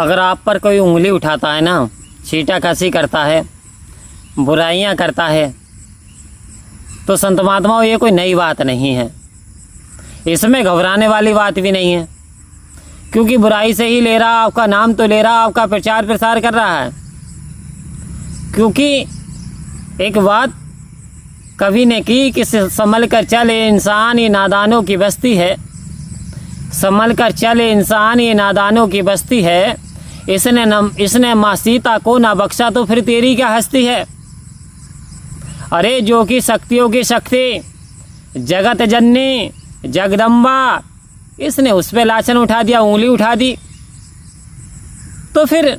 अगर आप पर कोई उंगली उठाता है ना, छींटाकशी करता है, बुराइयां करता है, तो संत महात्माओं ये कोई नई बात नहीं है, इसमें घबराने वाली बात भी नहीं है, क्योंकि बुराई से ही ले रहा, आपका नाम तो ले रहा, आपका प्रचार प्रसार कर रहा है। क्योंकि एक बात कवि ने की कि संभल कर चले इंसान ये नादानों की बस्ती है, संभल कर चले इंसान ये नादानों की बस्ती है, इसने माँ सीता को ना बख्शा तो फिर तेरी क्या हस्ती है। अरे जो कि शक्तियों की शक्ति, जगत जननी जगदम्बा, इसने उस पे लाछन उठा दिया, उंगली उठा दी, तो फिर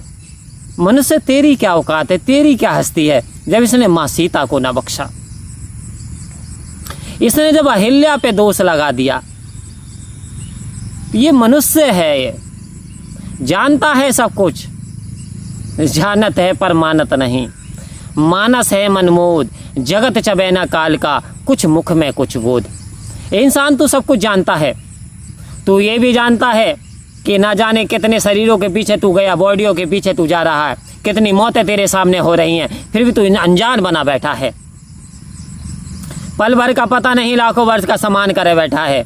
मनुष्य तेरी क्या औकात है, तेरी क्या हस्ती है, जब इसने माँ सीता को ना बख्शा। इसने जब अहिल्या पे दोष लगा दिया, ये मनुष्य है, ये जानता है सब कुछ, जानत है पर मानत नहीं, मानस है मनमोद, जगत चबैना काल का, कुछ मुख में कुछ बोध। इंसान तू सब कुछ जानता है, तू ये भी जानता है कि ना जाने कितने शरीरों के पीछे तू गया, बॉडियों के पीछे तू जा रहा है, कितनी मौतें तेरे सामने हो रही हैं, फिर भी तू अनजान बना बैठा है। पल भर का पता नहीं, लाखों वर्ष का समान करे बैठा है।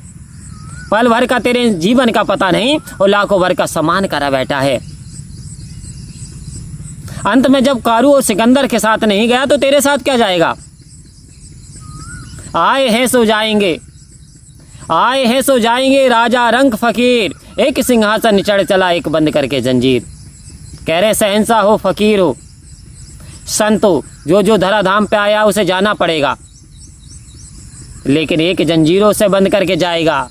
पल भर का तेरे जीवन का पता नहीं और लाखों भर का समान करा बैठा है। अंत में जब कारू और सिकंदर के साथ नहीं गया तो तेरे साथ क्या जाएगा। आए हैं सो जाएंगे, आए हैं सो जाएंगे, राजा रंग फकीर, एक सिंहासन चढ़ चला एक बंद करके जंजीर। कह रहे शहंशाह हो फकीर हो संत हो, जो जो धराधाम पे आया उसे जाना पड़ेगा, लेकिन एक जंजीरों से बंद करके जाएगा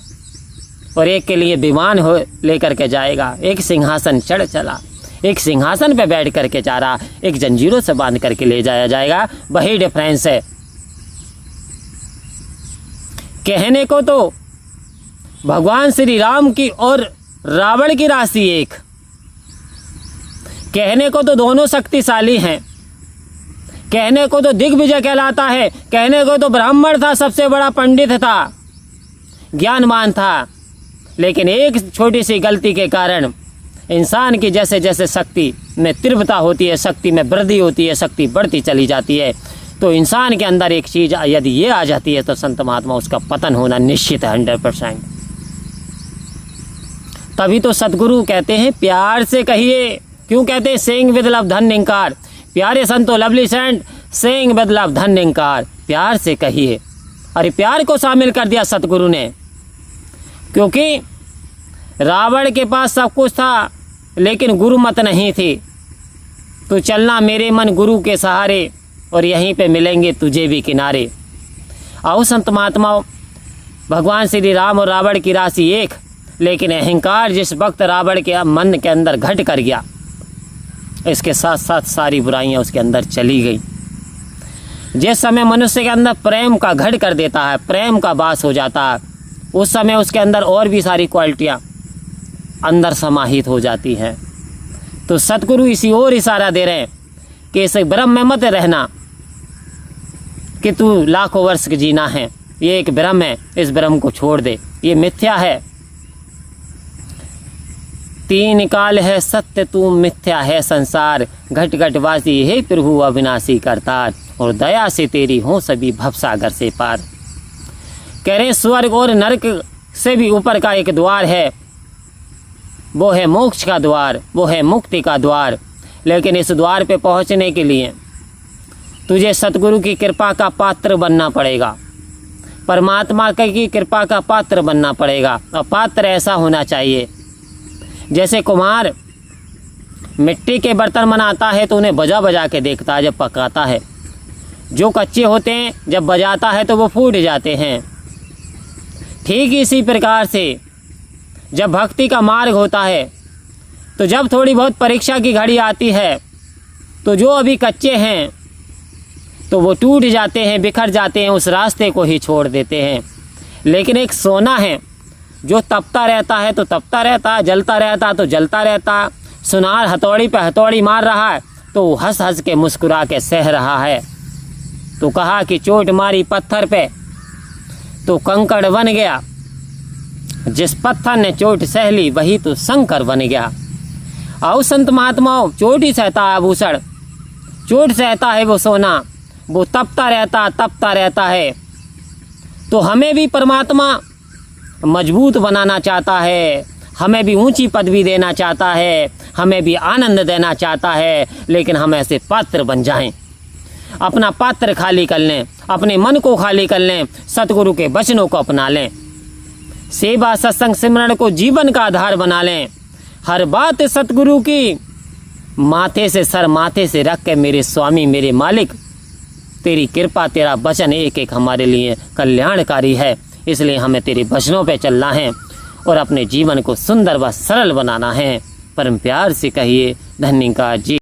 और एक के लिए विमान हो लेकर के जाएगा। एक सिंहासन चढ़ चला, एक सिंहासन पे बैठ करके जा रहा, एक जंजीरों से बांध करके ले जाया जाएगा, वही डिफरेंस है। कहने को तो भगवान श्री राम की और रावण की राशि एक, कहने को तो दोनों शक्तिशाली हैं, कहने को तो दिग्विजय कहलाता है, कहने को तो ब्राह्मण था, सबसे बड़ा पंडित था, ज्ञानवान था, लेकिन एक छोटी सी गलती के कारण इंसान की जैसे जैसे शक्ति में तीव्रता होती है, शक्ति में वृद्धि होती है, शक्ति बढ़ती चली जाती है, तो इंसान के अंदर एक चीज़ यदि ये आ जाती है तो संत महात्मा उसका पतन होना निश्चित है 100%। तभी तो सदगुरु कहते हैं प्यार से कहिए, क्यों कहते हैं सेइंग विद लव धन निंकार, प्यारे संतो lovely saint saying with love धन निंकार, प्यार से कहिए। अरे प्यार को शामिल कर दिया सतगुरु ने, क्योंकि रावण के पास सब कुछ था लेकिन गुरुमत नहीं थी। तो चलना मेरे मन गुरु के सहारे और यहीं पे मिलेंगे तुझे भी किनारे। आओ संत महात्माओं, भगवान श्री राम और रावण की राशि एक, लेकिन अहंकार जिस वक्त रावण के मन के अंदर घट कर गया, इसके साथ साथ सारी बुराइयां उसके अंदर चली गई। जिस समय मनुष्य के अंदर प्रेम का घट कर देता है, प्रेम का वास हो जाता है, उस समय उसके अंदर और भी सारी क्वालिटियाँ अंदर समाहित हो जाती हैं। तो सतगुरु इसी ओर इशारा दे रहे हैं कि इस भ्रम में मत रहना कि तू लाखों वर्ष जीना है, ये एक भ्रम है, इस भ्रम को छोड़ दे, ये मिथ्या है। तीन काल है सत्य तू मिथ्या है संसार, घट घट वासी हे प्रभु अविनाशी करतार, और दया से तेरी हो सभी भवसागर से पार। कह रहे स्वर्ग और नरक से भी ऊपर का एक द्वार है, वो है मोक्ष का द्वार, वो है मुक्ति का द्वार। लेकिन इस द्वार पे पहुंचने के लिए तुझे सतगुरु की कृपा का पात्र बनना पड़ेगा, परमात्मा की कृपा का पात्र बनना पड़ेगा। और पात्र ऐसा होना चाहिए जैसे कुम्हार मिट्टी के बर्तन बनाता है तो उन्हें बजा बजा के देखता है जब पकाता है, जो कच्चे होते हैं जब बजाता है तो वो फूट जाते हैं। ठीक इसी प्रकार से जब भक्ति का मार्ग होता है तो जब थोड़ी बहुत परीक्षा की घड़ी आती है तो जो अभी कच्चे हैं तो वो टूट जाते हैं, बिखर जाते हैं, उस रास्ते को ही छोड़ देते हैं। लेकिन एक सोना है जो तपता रहता है तो तपता रहता है, जलता रहता है तो जलता रहता है। सुनार हथौड़ी पे हथौड़ी मार रहा है तो हंस हंस के मुस्कुरा के सह रहा है। तो कहा कि चोट मारी पत्थर पे तो कंकड़ बन गया, जिस पत्थर ने चोट सह ली वही तो शंकर बन गया। आओ संत महात्माओं, चोट ही सहता है आभूषण, चोट सहता है वो सोना, वो तपता रहता है। तो हमें भी परमात्मा मजबूत बनाना चाहता है, हमें भी ऊंची पदवी देना चाहता है, हमें भी आनंद देना चाहता है, लेकिन हम ऐसे पात्र बन जाएं, अपना पात्र खाली कर लें, अपने मन को खाली कर लें, सतगुरु के वचनों को अपना लें, सेवा सत्संग सिमरण को जीवन का आधार बना लें। हर बात सतगुरु की माथे से सर माथे से रख के, मेरे स्वामी मेरे मालिक, तेरी कृपा तेरा वचन एक एक हमारे लिए कल्याणकारी है, इसलिए हमें तेरे वचनों पे चलना है और अपने जीवन को सुंदर व सरल बनाना है। परम प्यार से कहिए धन्यवाद जी।